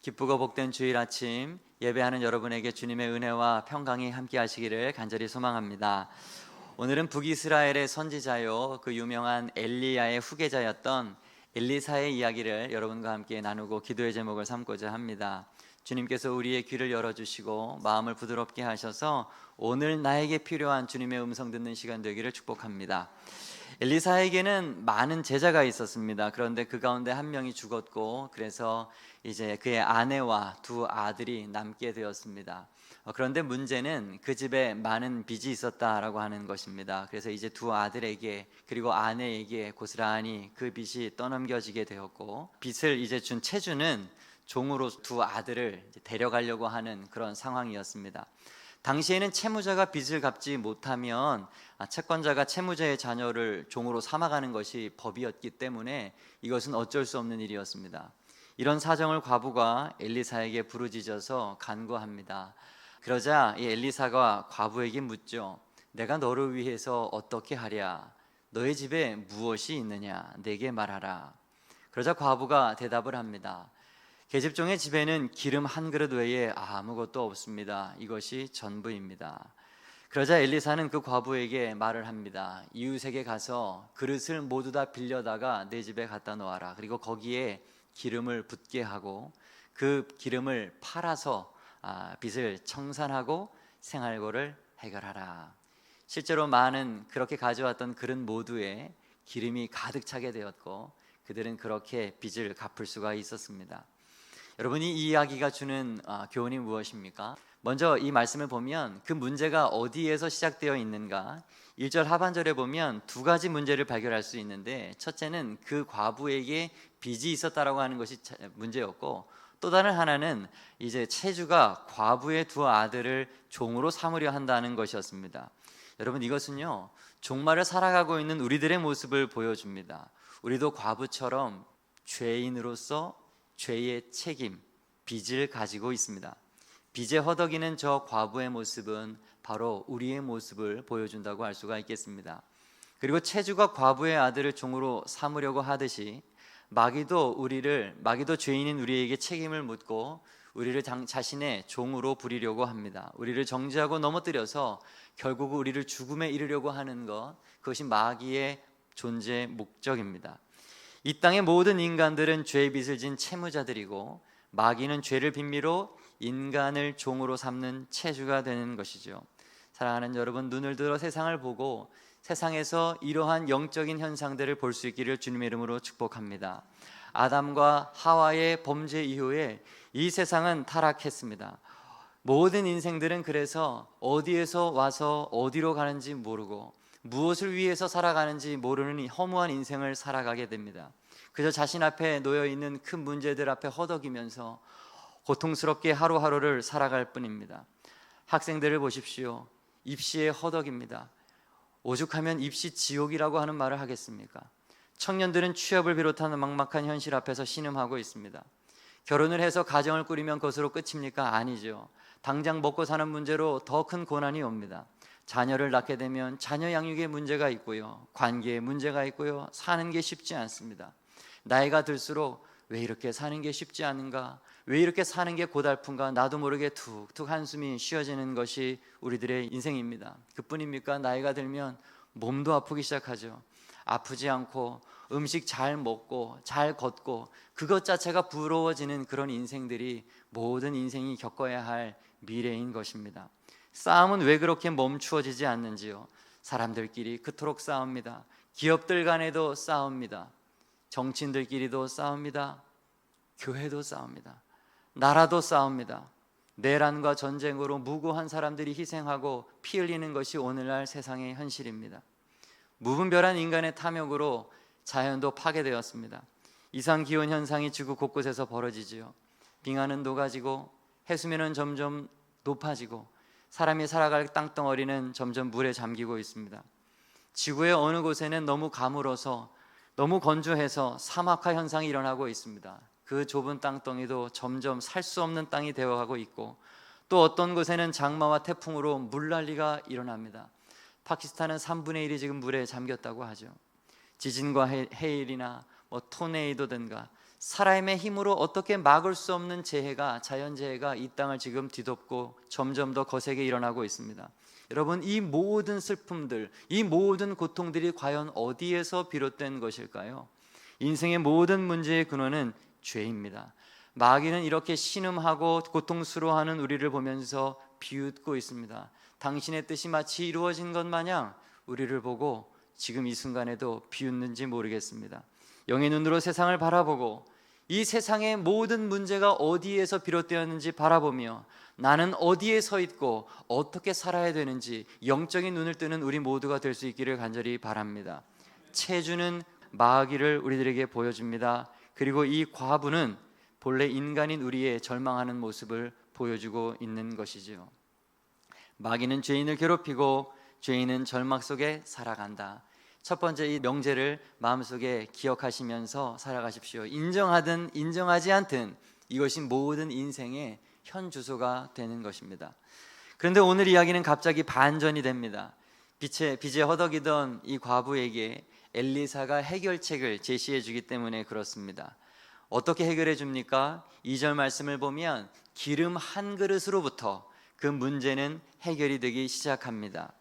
기쁘고 복된 주일 아침 예배하는 여러분에게 주님의 은혜와 평강이 함께 하시기를 간절히 소망합니다. 오늘은 북이스라엘의 선지자요, 그 유명한 엘리야의 후계자였던 엘리사의 이야기를 여러분과 함께 나누고 기도의 제목을 삼고자 합니다. 주님께서 우리의 귀를 열어주시고 마음을 부드럽게 하셔서 오늘 나에게 필요한 주님의 음성 듣는 시간 되기를 축복합니다. 엘리사에게는 많은 제자가 있었습니다. 그런데 그 가운데 한 명이 죽었고, 그래서 이제 그의 아내와 두 아들이 남게 되었습니다. 그런데 문제는 그 집에 많은 빚이 있었다라고 하는 것입니다. 그래서 이제 두 아들에게 그리고 아내에게 고스란히 그 빚이 떠넘겨지게 되었고, 빚을 이제 준 채주는 종으로 두 아들을 데려가려고 하는 그런 상황이었습니다. 당시에는 채무자가 빚을 갚지 못하면 채권자가 채무자의 자녀를 종으로 삼아가는 것이 법이었기 때문에 이것은 어쩔 수 없는 일이었습니다. 이런 사정을 과부가 엘리사에게 부르짖어서 간구합니다. 그러자 이 엘리사가 과부에게 묻죠. 내가 너를 위해서 어떻게 하랴? 너의 집에 무엇이 있느냐? 내게 말하라. 그러자 과부가 대답을 합니다. 계집종의 집에는 기름 한 그릇 외에 아무것도 없습니다. 이것이 전부입니다. 그러자 엘리사는 그 과부에게 말을 합니다. 이웃에게 가서 그릇을 모두 다 빌려다가 내 집에 갖다 놓아라. 그리고 거기에 기름을 붓게 하고 그 기름을 팔아서 빚을 청산하고 생활고를 해결하라. 실제로 많은 그렇게 가져왔던 그릇 모두에 기름이 가득 차게 되었고 그들은 그렇게 빚을 갚을 수가 있었습니다. 여러분이 이 이야기가 주는 교훈이 무엇입니까? 먼저 이 말씀을 보면 그 문제가 어디에서 시작되어 있는가? 1절 하반절에 보면 두 가지 문제를 발견할 수 있는데, 첫째는 그 과부에게 빚이 있었다라고 하는 것이 문제였고, 또 다른 하나는 이제 채주가 과부의 두 아들을 종으로 삼으려 한다는 것이었습니다. 여러분, 이것은요 종말을 살아가고 있는 우리들의 모습을 보여줍니다. 우리도 과부처럼 죄인으로서 죄의 책임, 빚을 가지고 있습니다. 빚에 허덕이는 저 과부의 모습은 바로 우리의 모습을 보여준다고 할 수가 있겠습니다. 그리고 채주가 과부의 아들을 종으로 삼으려고 하듯이 마귀도 죄인인 우리에게 책임을 묻고 우리를 자신의 종으로 부리려고 합니다. 우리를 정죄하고 넘어뜨려서 결국 우리를 죽음에 이르려고 하는 것, 그것이 마귀의 존재의 목적입니다. 이 땅의 모든 인간들은 죄의 빚을 진 채무자들이고 마귀는 죄를 빌미로 인간을 종으로 삼는 채주가 되는 것이죠. 사랑하는 여러분, 눈을 들어 세상을 보고 세상에서 이러한 영적인 현상들을 볼 수 있기를 주님의 이름으로 축복합니다. 아담과 하와의 범죄 이후에 이 세상은 타락했습니다. 모든 인생들은 그래서 어디에서 와서 어디로 가는지 모르고 무엇을 위해서 살아가는지 모르는 허무한 인생을 살아가게 됩니다. 그저 자신 앞에 놓여있는 큰 문제들 앞에 허덕이면서 고통스럽게 하루하루를 살아갈 뿐입니다. 학생들을 보십시오. 입시에 허덕입니다. 오죽하면 입시 지옥이라고 하는 말을 하겠습니까? 청년들은 취업을 비롯한 막막한 현실 앞에서 신음하고 있습니다. 결혼을 해서 가정을 꾸리면 그것으로 끝입니까? 아니죠. 당장 먹고 사는 문제로 더 큰 고난이 옵니다. 자녀를 낳게 되면 자녀 양육에 문제가 있고요, 관계에 문제가 있고요, 사는 게 쉽지 않습니다. 나이가 들수록 왜 이렇게 사는 게 쉽지 않은가, 왜 이렇게 사는 게 고달픈가, 나도 모르게 툭툭 한숨이 쉬어지는 것이 우리들의 인생입니다. 그뿐입니까? 나이가 들면 몸도 아프기 시작하죠. 아프지 않고 음식 잘 먹고 잘 걷고 그것 자체가 부러워지는 그런 인생들이 모든 인생이 겪어야 할 미래인 것입니다. 싸움은 왜 그렇게 멈추어지지 않는지요? 사람들끼리 그토록 싸웁니다. 기업들 간에도 싸웁니다. 정치인들끼리도 싸웁니다. 교회도 싸웁니다. 나라도 싸웁니다. 내란과 전쟁으로 무고한 사람들이 희생하고 피 흘리는 것이 오늘날 세상의 현실입니다. 무분별한 인간의 탐욕으로 자연도 파괴되었습니다. 이상기온 현상이 지구 곳곳에서 벌어지지요. 빙하는 녹아지고 해수면은 점점 높아지고 사람이 살아갈 땅덩어리는 점점 물에 잠기고 있습니다. 지구의 어느 곳에는 너무 가물어서 너무 건조해서 사막화 현상이 일어나고 있습니다. 그 좁은 땅덩이도 점점 살 수 없는 땅이 되어가고 있고, 또 어떤 곳에는 장마와 태풍으로 물난리가 일어납니다. 파키스탄은 3분의 1이 지금 물에 잠겼다고 하죠. 지진과 해일이나 토네이도든가 사람의 힘으로 어떻게 막을 수 없는 재해가, 자연재해가 이 땅을 지금 뒤덮고 점점 더 거세게 일어나고 있습니다. 여러분, 이 모든 슬픔들, 이 모든 고통들이 과연 어디에서 비롯된 것일까요? 인생의 모든 문제의 근원은 죄입니다. 마귀는 이렇게 신음하고 고통스러워하는 우리를 보면서 비웃고 있습니다. 당신의 뜻이 마치 이루어진 것 마냥 우리를 보고 지금 이 순간에도 비웃는지 모르겠습니다. 영의 눈으로 세상을 바라보고 이 세상의 모든 문제가 어디에서 비롯되었는지 바라보며 나는 어디에 서 있고 어떻게 살아야 되는지 영적인 눈을 뜨는 우리 모두가 될 수 있기를 간절히 바랍니다. 체주는 마귀를 우리들에게 보여줍니다. 그리고 이 과부는 본래 인간인 우리의 절망하는 모습을 보여주고 있는 것이지요. 마귀는 죄인을 괴롭히고 죄인은 절망 속에 살아간다. 첫 번째, 이 명제를 마음속에 기억하시면서 살아가십시오. 인정하든 인정하지 않든 이것이 모든 인생의 현 주소가 되는 것입니다. 그런데 오늘 이야기는 갑자기 반전이 됩니다. 빚에 허덕이던 이 과부에게 엘리사가 해결책을 제시해 주기 때문에 그렇습니다. 어떻게 해결해 줍니까? 2절 말씀을 보면 기름 한 그릇으로부터 그 문제는 해결이 되기 시작합니다.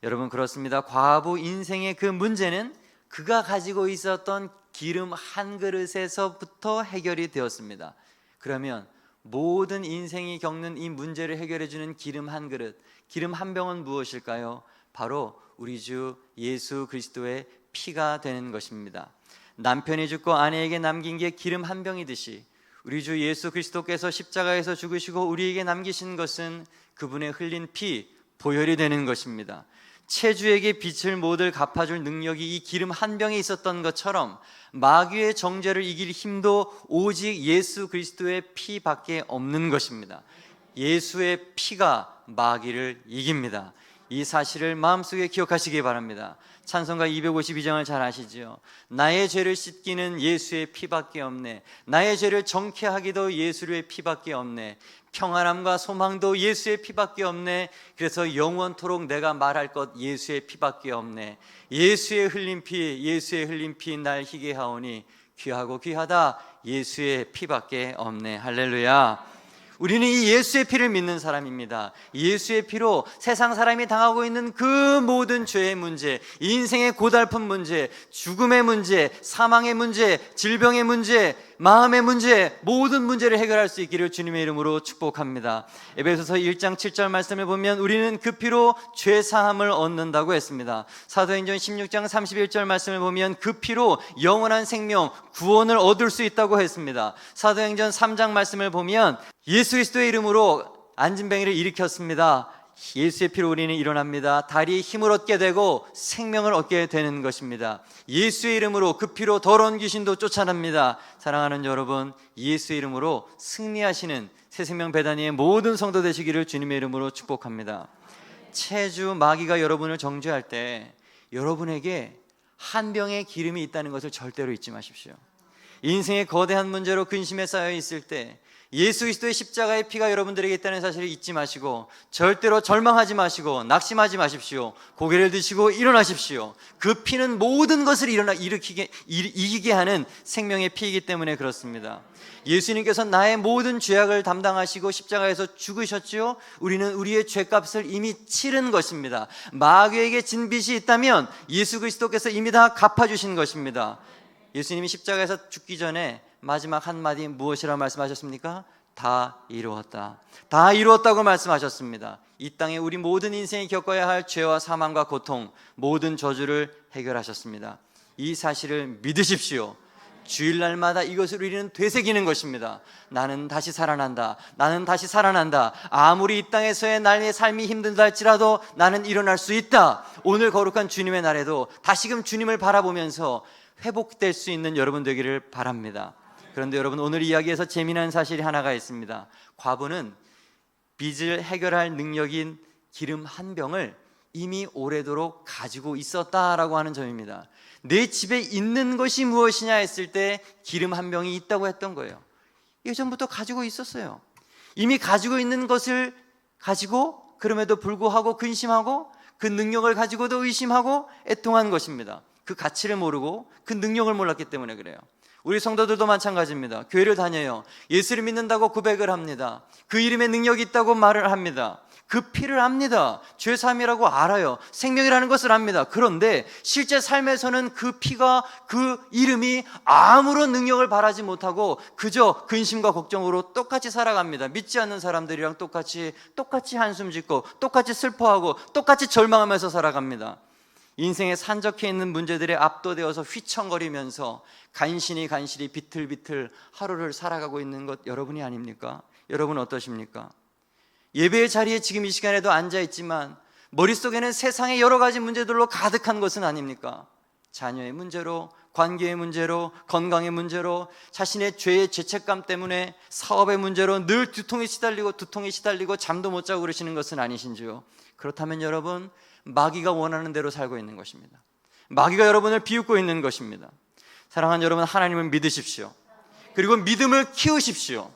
여러분, 그렇습니다. 과부 인생의 그 문제는 그가 가지고 있었던 기름 한 그릇에서부터 해결이 되었습니다. 그러면 모든 인생이 겪는 이 문제를 해결해 주는 기름 한 그릇, 기름 한 병은 무엇일까요? 바로 우리 주 예수 그리스도의 피가 되는 것입니다. 남편이 죽고 아내에게 남긴 게 기름 한 병이듯이 우리 주 예수 그리스도께서 십자가에서 죽으시고 우리에게 남기신 것은 그분의 흘린 피, 보혈이 되는 것입니다. 체주에게 빚을 모두 갚아줄 능력이 이 기름 한 병에 있었던 것처럼 마귀의 정죄를 이길 힘도 오직 예수 그리스도의 피밖에 없는 것입니다. 예수의 피가 마귀를 이깁니다. 이 사실을 마음속에 기억하시기 바랍니다. 찬송가 252장을 잘 아시죠? 나의 죄를 씻기는 예수의 피밖에 없네. 나의 죄를 정케 하기도 예수의 피밖에 없네. 평안함과 소망도 예수의 피밖에 없네. 그래서 영원토록 내가 말할 것 예수의 피밖에 없네. 예수의 흘린 피, 예수의 흘린 피 날 희게 하오니 귀하고 귀하다 예수의 피밖에 없네. 할렐루야. 우리는 이 예수의 피를 믿는 사람입니다. 예수의 피로 세상 사람이 당하고 있는 그 모든 죄의 문제, 인생의 고달픈 문제, 죽음의 문제, 사망의 문제, 질병의 문제, 마음의 문제, 모든 문제를 해결할 수 있기를 주님의 이름으로 축복합니다. 에베소서 1장 7절 말씀을 보면 우리는 그 피로 죄사함을 얻는다고 했습니다. 사도행전 16장 31절 말씀을 보면 그 피로 영원한 생명, 구원을 얻을 수 있다고 했습니다. 사도행전 3장 말씀을 보면 예수 그리스도의 이름으로 안진뱅이를 일으켰습니다. 예수의 피로 우리는 일어납니다. 다리에 힘을 얻게 되고 생명을 얻게 되는 것입니다. 예수의 이름으로 그 피로 더러운 귀신도 쫓아납니다. 사랑하는 여러분, 예수의 이름으로 승리하시는 새생명 베다니의 모든 성도 되시기를 주님의 이름으로 축복합니다. 체주 마귀가 여러분을 정죄할 때 여러분에게 한 병의 기름이 있다는 것을 절대로 잊지 마십시오. 인생의 거대한 문제로 근심에 쌓여 있을 때 예수 그리스도의 십자가의 피가 여러분들에게 있다는 사실을 잊지 마시고 절대로 절망하지 마시고 낙심하지 마십시오. 고개를 드시고 일어나십시오. 그 피는 모든 것을 이기게 하는 생명의 피이기 때문에 그렇습니다. 예수님께서 나의 모든 죄악을 담당하시고 십자가에서 죽으셨지요. 우리는 우리의 죄값을 이미 치른 것입니다. 마귀에게 진 빚이 있다면 예수 그리스도께서 이미 다 갚아주신 것입니다. 예수님이 십자가에서 죽기 전에 마지막 한마디 무엇이라고 말씀하셨습니까? 다 이루었다. 다 이루었다고 말씀하셨습니다. 이 땅에 우리 모든 인생이 겪어야 할 죄와 사망과 고통, 모든 저주를 해결하셨습니다. 이 사실을 믿으십시오. 주일날마다 이것을 우리는 되새기는 것입니다. 나는 다시 살아난다. 나는 다시 살아난다. 아무리 이 땅에서의 나의 삶이 힘들다 할지라도 나는 일어날 수 있다. 오늘 거룩한 주님의 날에도 다시금 주님을 바라보면서 회복될 수 있는 여러분 되기를 바랍니다. 그런데 여러분, 오늘 이야기에서 재미난 사실이 하나가 있습니다. 과부는 빚을 해결할 능력인 기름 한 병을 이미 오래도록 가지고 있었다라고 하는 점입니다. 내 집에 있는 것이 무엇이냐 했을 때 기름 한 병이 있다고 했던 거예요. 예전부터 가지고 있었어요. 이미 가지고 있는 것을 가지고 그럼에도 불구하고 근심하고 그 능력을 가지고도 의심하고 애통한 것입니다. 그 가치를 모르고 그 능력을 몰랐기 때문에 그래요. 우리 성도들도 마찬가지입니다. 교회를 다녀요. 예수를 믿는다고 고백을 합니다. 그 이름에 능력이 있다고 말을 합니다. 그 피를 압니다. 죄 사함이라고 알아요. 생명이라는 것을 압니다. 그런데 실제 삶에서는 그 피가, 그 이름이 아무런 능력을 발하지 못하고 그저 근심과 걱정으로 똑같이 살아갑니다. 믿지 않는 사람들이랑 똑같이 한숨 짓고 똑같이 슬퍼하고 똑같이 절망하면서 살아갑니다. 인생에 산적해 있는 문제들에 압도되어서 휘청거리면서 간신히 비틀비틀 하루를 살아가고 있는 것 여러분이 아닙니까? 여러분 어떠십니까? 예배의 자리에 지금 이 시간에도 앉아있지만 머릿속에는 세상의 여러 가지 문제들로 가득한 것은 아닙니까? 자녀의 문제로, 관계의 문제로, 건강의 문제로, 자신의 죄의 죄책감 때문에, 사업의 문제로 늘 두통에 시달리고 잠도 못 자고 그러시는 것은 아니신지요? 그렇다면 여러분, 마귀가 원하는 대로 살고 있는 것입니다. 마귀가 여러분을 비웃고 있는 것입니다. 사랑하는 여러분, 하나님을 믿으십시오. 그리고 믿음을 키우십시오.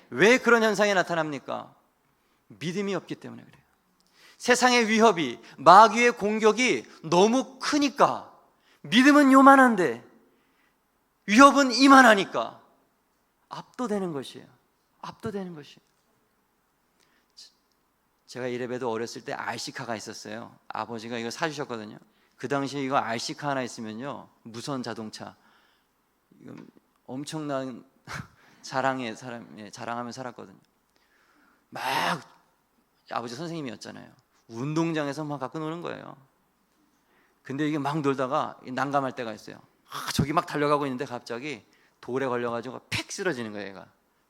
왜 그런 현상이 나타납니까? 믿음이 없기 때문에 그래요. 세상의 위협이, 마귀의 공격이 너무 크니까, 믿음은 요만한데 위협은 이만하니까 압도되는 것이에요. 압도되는 것이에요. 제가 이래봬도 어렸을 때 RC카가 있었어요. 아버지가 이거 사주셨거든요. 그 당시에 이거 RC카 하나 있으면요, 무선 자동차, 이건 엄청난 자랑하며 살았거든요. 막 아버지 선생님이었잖아요. 운동장에서 막 갖고 노는 거예요. 근데 이게 막 놀다가 난감할 때가 있어요. 저기 막 달려가고 있는데 갑자기 돌에 걸려가지고 픽 쓰러지는 거예요. 얘가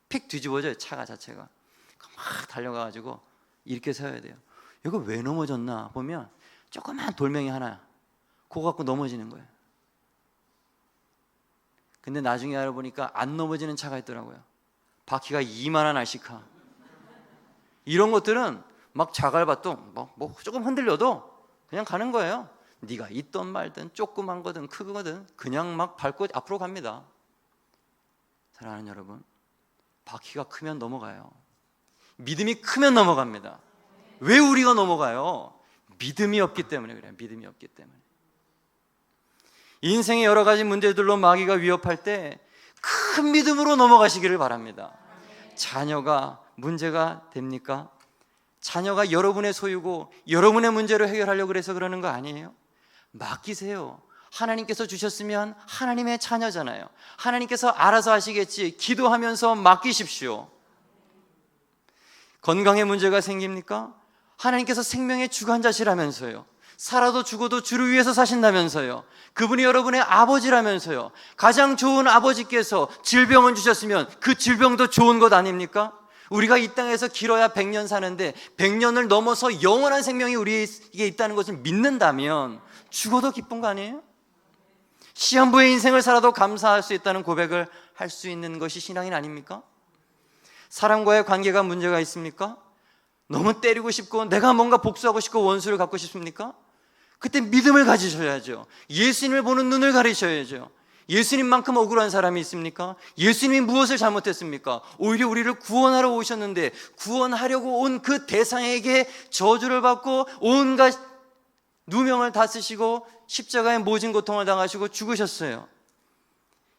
픽 뒤집어져요. 차가 자체가 막 달려가가지고 이렇게 세워야 돼요. 이거 왜 넘어졌나 보면 조그만 돌멩이 하나, 그거 갖고 넘어지는 거예요. 근데 나중에 알아보니까 안 넘어지는 차가 있더라고요. 바퀴가 이만한 RC카. 이런 것들은 막 자갈밭도 뭐 조금 흔들려도 그냥 가는 거예요. 네가 있던 말든 조그만 거든 크거든 그냥 막 밟고 앞으로 갑니다. 사랑하는 여러분, 바퀴가 크면 넘어가요. 믿음이 크면 넘어갑니다. 왜 우리가 넘어가요? 믿음이 없기 때문에 그래요. 믿음이 없기 때문에. 인생의 여러 가지 문제들로 마귀가 위협할 때 큰 믿음으로 넘어가시기를 바랍니다. 자녀가 문제가 됩니까? 자녀가 여러분의 소유고 여러분의 문제를 해결하려고 그래서 그러는 거 아니에요? 맡기세요. 하나님께서 주셨으면 하나님의 자녀잖아요. 하나님께서 알아서 하시겠지. 기도하면서 맡기십시오. 건강에 문제가 생깁니까? 하나님께서 생명의 주관자시라면서요. 살아도 죽어도 주를 위해서 사신다면서요. 그분이 여러분의 아버지라면서요. 가장 좋은 아버지께서 질병을 주셨으면 그 질병도 좋은 것 아닙니까? 우리가 이 땅에서 길어야 100년 사는데 100년을 넘어서 영원한 생명이 우리에게 있다는 것을 믿는다면 죽어도 기쁜 거 아니에요? 시한부의 인생을 살아도 감사할 수 있다는 고백을 할 수 있는 것이 신앙인 아닙니까? 사람과의 관계가 문제가 있습니까? 너무 때리고 싶고 내가 뭔가 복수하고 싶고 원수를 갚고 싶습니까? 그때 믿음을 가지셔야죠. 예수님을 보는 눈을 가리셔야죠. 예수님만큼 억울한 사람이 있습니까? 예수님이 무엇을 잘못했습니까? 오히려 우리를 구원하러 오셨는데 구원하려고 온 그 대상에게 저주를 받고 온갖 누명을 다 쓰시고 십자가에 모진 고통을 당하시고 죽으셨어요.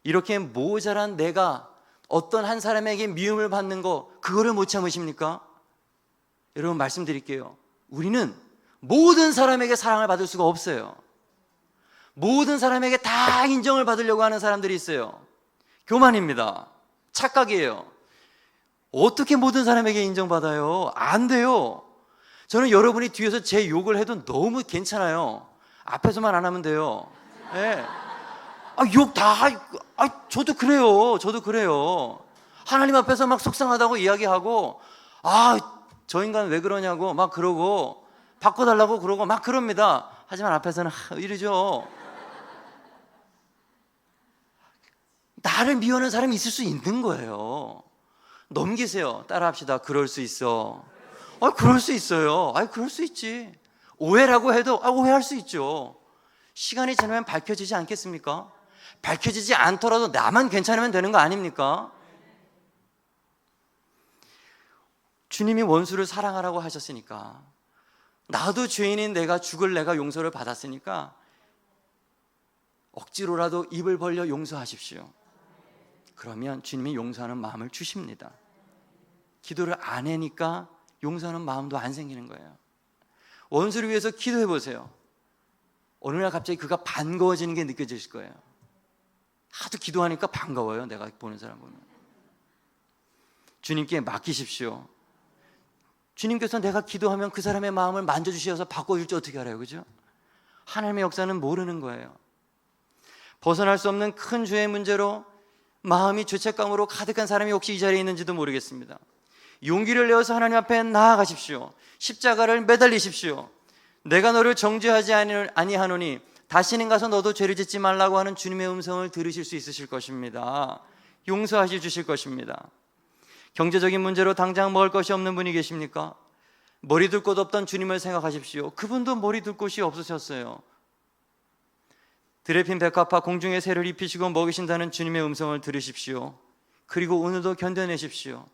이렇게 모자란 내가 어떤 한 사람에게 미움을 받는 거, 그거를 못 참으십니까? 여러분 말씀드릴게요. 우리는 모든 사람에게 사랑을 받을 수가 없어요. 모든 사람에게 다 인정을 받으려고 하는 사람들이 있어요. 교만입니다. 착각이에요. 어떻게 모든 사람에게 인정받아요? 안 돼요. 저는 여러분이 뒤에서 제 욕을 해도 너무 괜찮아요. 앞에서만 안 하면 돼요. 네. 저도 그래요. 하나님 앞에서 막 속상하다고 이야기하고, 저 인간 왜 그러냐고 막 그러고, 바꿔달라고 그러고 막 그럽니다. 하지만 앞에서는 이러죠. 나를 미워하는 사람이 있을 수 있는 거예요. 넘기세요. 따라합시다. 그럴 수 있어. 그럴 수 있어요. 그럴 수 있지. 오해라고 해도 오해할 수 있죠. 시간이 지나면 밝혀지지 않겠습니까? 밝혀지지 않더라도 나만 괜찮으면 되는 거 아닙니까? 주님이 원수를 사랑하라고 하셨으니까, 나도 죄인인 내가 죽을 내가 용서를 받았으니까 억지로라도 입을 벌려 용서하십시오. 그러면 주님이 용서하는 마음을 주십니다. 기도를 안 하니까 용서하는 마음도 안 생기는 거예요. 원수를 위해서 기도해 보세요. 어느 날 갑자기 그가 반가워지는 게 느껴지실 거예요. 하도 기도하니까 반가워요. 내가 보는 사람 보면. 주님께 맡기십시오. 주님께서 내가 기도하면 그 사람의 마음을 만져주셔서 바꿔줄지 어떻게 알아요? 그죠? 하나님의 역사는 모르는 거예요. 벗어날 수 없는 큰 죄의 문제로 마음이 죄책감으로 가득한 사람이 혹시 이 자리에 있는지도 모르겠습니다. 용기를 내어서 하나님 앞에 나아가십시오. 십자가를 매달리십시오. 내가 너를 정죄하지 아니하노니 다시는 가서 너도 죄를 짓지 말라고 하는 주님의 음성을 들으실 수 있으실 것입니다. 용서하시 주실 것입니다. 경제적인 문제로 당장 먹을 것이 없는 분이 계십니까? 머리 둘 곳 없던 주님을 생각하십시오. 그분도 머리 둘 곳이 없으셨어요. 드레핀 백합화 공중의 새를 입히시고 먹이신다는 주님의 음성을 들으십시오. 그리고 오늘도 견뎌내십시오.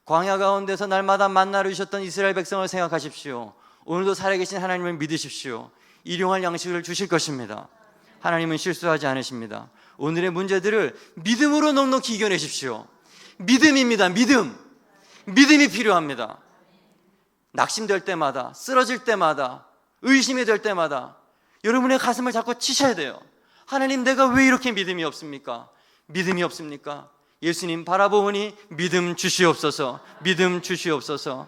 광야 가운데서 날마다 만나를 주셨던 이스라엘 백성을 생각하십시오. 오늘도 살아계신 하나님을 믿으십시오. 일용할 양식을 주실 것입니다. 하나님은 실수하지 않으십니다. 오늘의 문제들을 믿음으로 넉넉히 이겨내십시오. 믿음입니다. 믿음이 필요합니다. 낙심될 때마다, 쓰러질 때마다, 의심이 될 때마다 여러분의 가슴을 자꾸 치셔야 돼요. 하나님, 내가 왜 이렇게 믿음이 없습니까? 믿음이 없습니까? 예수님 바라보니 믿음 주시옵소서. 믿음 주시옵소서.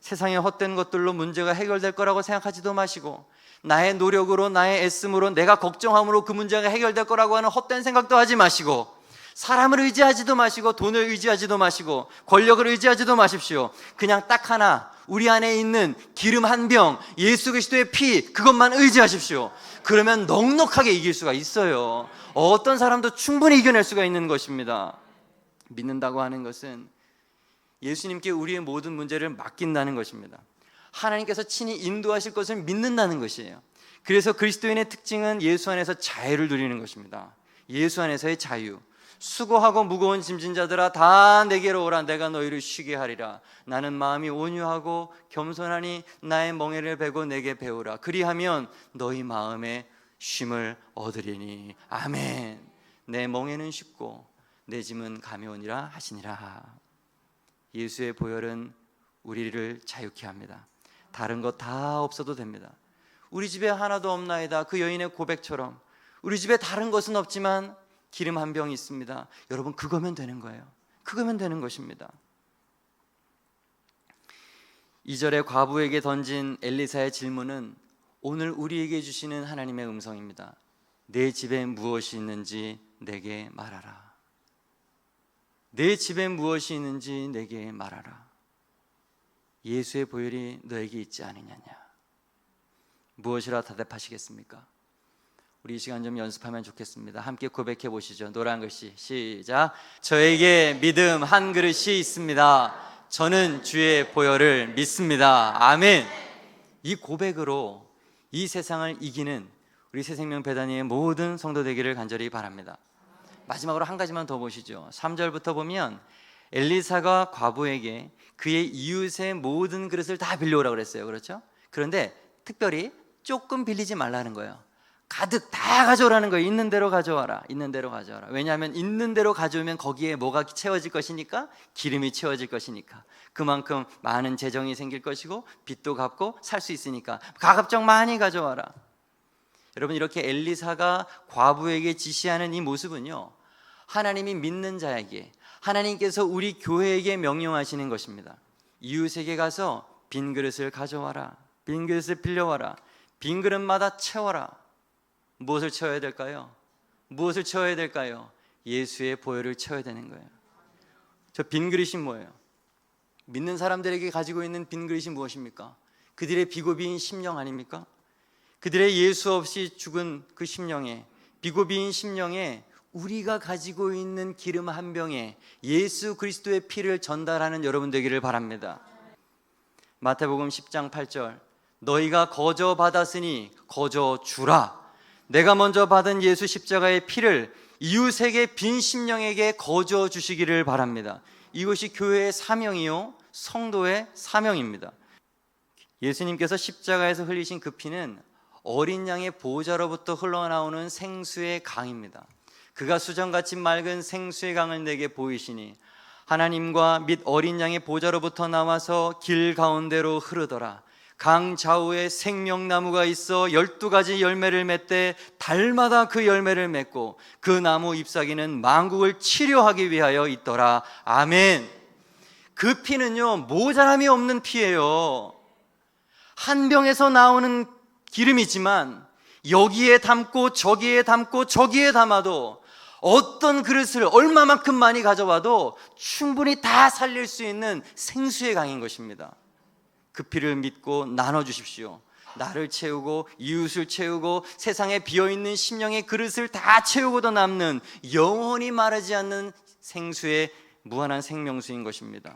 세상의 헛된 것들로 문제가 해결될 거라고 생각하지도 마시고, 나의 노력으로, 나의 애씀으로, 내가 걱정함으로 그 문제가 해결될 거라고 하는 헛된 생각도 하지 마시고, 사람을 의지하지도 마시고, 돈을 의지하지도 마시고, 권력을 의지하지도 마십시오. 그냥 딱 하나, 우리 안에 있는 기름 한 병, 예수 그리스도의 피, 그것만 의지하십시오. 그러면 넉넉하게 이길 수가 있어요. 어떤 사람도 충분히 이겨낼 수가 있는 것입니다. 믿는다고 하는 것은 예수님께 우리의 모든 문제를 맡긴다는 것입니다. 하나님께서 친히 인도하실 것을 믿는다는 것이에요. 그래서 그리스도인의 특징은 예수 안에서 자유를 누리는 것입니다. 예수 안에서의 자유. 수고하고 무거운 짐진 자들아 다 내게로 오라. 내가 너희를 쉬게 하리라. 나는 마음이 온유하고 겸손하니 나의 멍에를 베고 내게 배우라. 그리하면 너희 마음에 쉼을 얻으리니. 아멘. 내 멍에는 쉽고 내 짐은 가벼우니라 하시니라. 예수의 보혈은 우리를 자유케 합니다. 다른 것 다 없어도 됩니다. 우리 집에 하나도 없나이다, 그 여인의 고백처럼 우리 집에 다른 것은 없지만 기름 한 병이 있습니다. 여러분, 그거면 되는 거예요. 그거면 되는 것입니다. 2절에 과부에게 던진 엘리사의 질문은 오늘 우리에게 주시는 하나님의 음성입니다. 내 집에 무엇이 있는지 내게 말하라. 내 집에 무엇이 있는지 내게 말하라. 예수의 보혈이 너에게 있지 않느냐냐. 무엇이라 대답하시겠습니까? 우리 이 시간 좀 연습하면 좋겠습니다. 함께 고백해 보시죠. 노란 글씨 시작. 저에게 믿음 한 그릇이 있습니다. 저는 주의 보혈을 믿습니다. 아멘. 이 고백으로 이 세상을 이기는 우리 새생명 배단위의 모든 성도 되기를 간절히 바랍니다. 마지막으로 한 가지만 더 보시죠. 3절부터 보면 엘리사가 과부에게 그의 이웃의 모든 그릇을 다 빌려오라고 그랬어요. 그렇죠? 그런데 특별히 조금 빌리지 말라는 거예요. 가득 다 가져오라는 거예요. 있는 대로 가져와라. 있는 대로 가져와라. 왜냐하면 있는 대로 가져오면 거기에 뭐가 채워질 것이니까? 기름이 채워질 것이니까. 그만큼 많은 재정이 생길 것이고 빚도 갚고 살 수 있으니까 가급적 많이 가져와라. 여러분, 이렇게 엘리사가 과부에게 지시하는 이 모습은요, 하나님이 믿는 자에게, 하나님께서 우리 교회에게 명령하시는 것입니다. 이웃에게 가서 빈 그릇을 가져와라. 빈 그릇을 빌려와라. 빈 그릇마다 채워라. 무엇을 채워야 될까요? 무엇을 채워야 될까요? 예수의 보혈을 채워야 되는 거예요. 저 빈 그릇이 뭐예요? 믿는 사람들에게 가지고 있는 빈 그릇이 무엇입니까? 그들의 비고비인 심령 아닙니까? 그들의 예수 없이 죽은 그 심령에, 비고비인 심령에 우리가 가지고 있는 기름 한 병에 예수 그리스도의 피를 전달하는 여러분 되기를 바랍니다. 마태복음 10장 8절, 너희가 거저 받았으니 거저 주라. 내가 먼저 받은 예수 십자가의 피를 이웃에게 빈 심령에게 거저 주시기를 바랍니다. 이것이 교회의 사명이요, 성도의 사명입니다. 예수님께서 십자가에서 흘리신 그 피는 어린 양의 보호자로부터 흘러나오는 생수의 강입니다. 그가 수정같이 맑은 생수의 강을 내게 보이시니 하나님과 및 어린 양의 보좌로부터 나와서 길 가운데로 흐르더라. 강 좌우에 생명나무가 있어 12가지 열매를 맺되 달마다 그 열매를 맺고 그 나무 잎사귀는 만국을 치료하기 위하여 있더라. 아멘. 그 피는요, 모자람이 없는 피예요. 한 병에서 나오는 기름이지만 여기에 담고 저기에 담고 저기에 담아도 어떤 그릇을 얼마만큼 많이 가져와도 충분히 다 살릴 수 있는 생수의 강인 것입니다. 그 피를 믿고 나눠주십시오. 나를 채우고 이웃을 채우고 세상에 비어있는 심령의 그릇을 다 채우고도 남는 영원히 마르지 않는 생수의 무한한 생명수인 것입니다.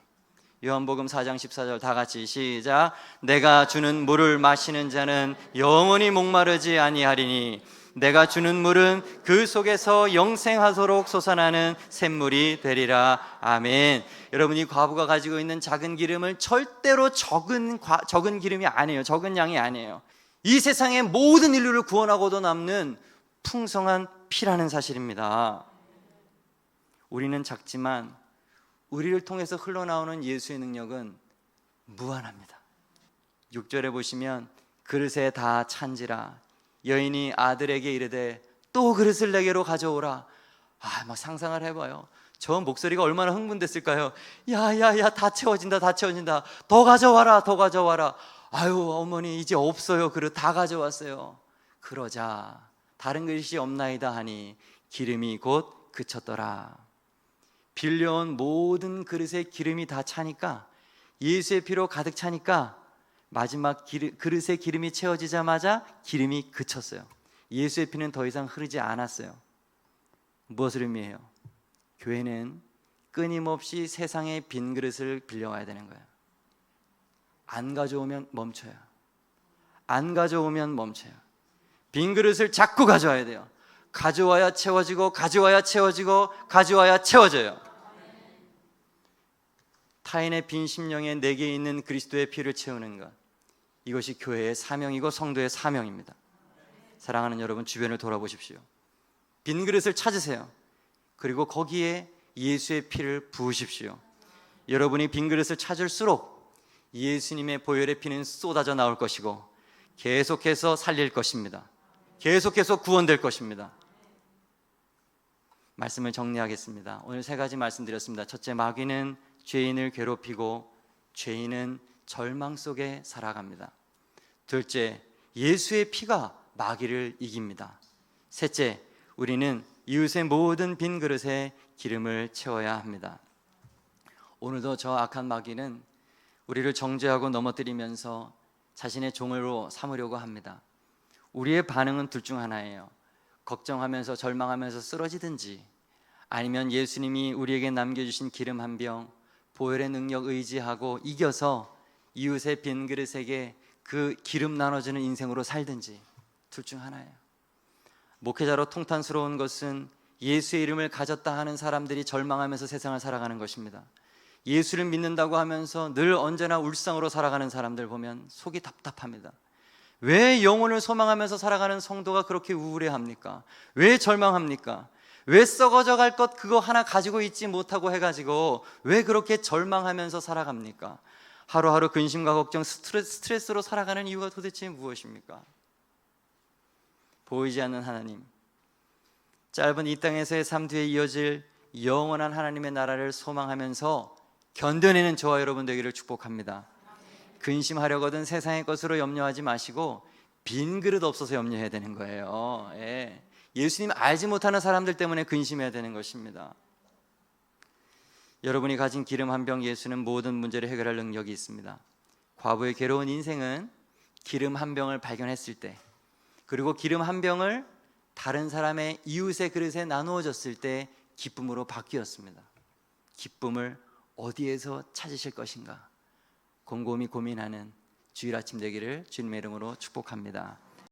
요한복음 4장 14절 다 같이 시작. 내가 주는 물을 마시는 자는 영원히 목마르지 아니하리니 내가 주는 물은 그 속에서 영생하도록 솟아나는 샘물이 되리라. 아멘. 여러분, 이 과부가 가지고 있는 작은 기름은 절대로 적은 기름이 아니에요. 적은 양이 아니에요. 이 세상의 모든 인류를 구원하고도 남는 풍성한 피라는 사실입니다. 우리는 작지만 우리를 통해서 흘러나오는 예수의 능력은 무한합니다. 6절에 보시면 그릇에 다 찬지라 여인이 아들에게 이르되 또 그릇을 내게로 가져오라. 막 상상을 해봐요. 저 목소리가 얼마나 흥분됐을까요? 야야야, 다 채워진다, 다 채워진다. 더 가져와라, 더 가져와라. 아유 어머니, 이제 없어요. 그릇 다 가져왔어요. 그러자 다른 그릇이 없나이다 하니 기름이 곧 그쳤더라. 빌려온 모든 그릇에 기름이 다 차니까, 예수의 피로 가득 차니까 마지막 그릇에 기름이 채워지자마자 기름이 그쳤어요. 예수의 피는 더 이상 흐르지 않았어요. 무엇을 의미해요? 교회는 끊임없이 세상의 빈 그릇을 빌려와야 되는 거예요. 안 가져오면 멈춰요. 안 가져오면 멈춰요. 빈 그릇을 자꾸 가져와야 돼요. 가져와야 채워지고, 가져와야 채워지고, 가져와야 채워져요. 타인의 빈 심령에 내게 있는 그리스도의 피를 채우는 것, 이것이 교회의 사명이고 성도의 사명입니다. 사랑하는 여러분, 주변을 돌아보십시오. 빈 그릇을 찾으세요. 그리고 거기에 예수의 피를 부으십시오. 여러분이 빈 그릇을 찾을수록 예수님의 보혈의 피는 쏟아져 나올 것이고 계속해서 살릴 것입니다. 계속해서 구원될 것입니다. 말씀을 정리하겠습니다. 오늘 3가지 말씀드렸습니다. 첫째, 마귀는 죄인을 괴롭히고 죄인은 절망 속에 살아갑니다. 둘째, 예수의 피가 마귀를 이깁니다. 셋째, 우리는 이웃의 모든 빈 그릇에 기름을 채워야 합니다. 오늘도 저 악한 마귀는 우리를 정죄하고 넘어뜨리면서 자신의 종으로 삼으려고 합니다. 우리의 반응은 둘 중 하나예요. 걱정하면서 절망하면서 쓰러지든지, 아니면 예수님이 우리에게 남겨주신 기름 한 병, 보혈의 능력 의지하고 이겨서 이웃의 빈 그릇에게 그 기름 나눠주는 인생으로 살든지, 둘 중 하나예요. 목회자로 통탄스러운 것은 예수의 이름을 가졌다 하는 사람들이 절망하면서 세상을 살아가는 것입니다. 예수를 믿는다고 하면서 늘 언제나 울상으로 살아가는 사람들 보면 속이 답답합니다. 왜 영혼을 소망하면서 살아가는 성도가 그렇게 우울해합니까? 왜 절망합니까? 왜 썩어져 갈 것 그거 하나 가지고 있지 못하고 해가지고 왜 그렇게 절망하면서 살아갑니까? 하루하루 근심과 걱정, 스트레스로 살아가는 이유가 도대체 무엇입니까? 보이지 않는 하나님, 짧은 이 땅에서의 삶 뒤에 이어질 영원한 하나님의 나라를 소망하면서 견뎌내는 저와 여러분 되기를 축복합니다. 근심하려거든 세상의 것으로 염려하지 마시고 빈 그릇 없어서 염려해야 되는 거예요. 예수님 알지 못하는 사람들 때문에 근심해야 되는 것입니다. 여러분이 가진 기름 한 병 예수는 모든 문제를 해결할 능력이 있습니다. 과부의 괴로운 인생은 기름 한 병을 발견했을 때, 그리고 기름 한 병을 다른 사람의 이웃의 그릇에 나누어 줬을 때 기쁨으로 바뀌었습니다. 기쁨을 어디에서 찾으실 것인가 곰곰이 고민하는 주일 아침 되기를 주님의 이름으로 축복합니다.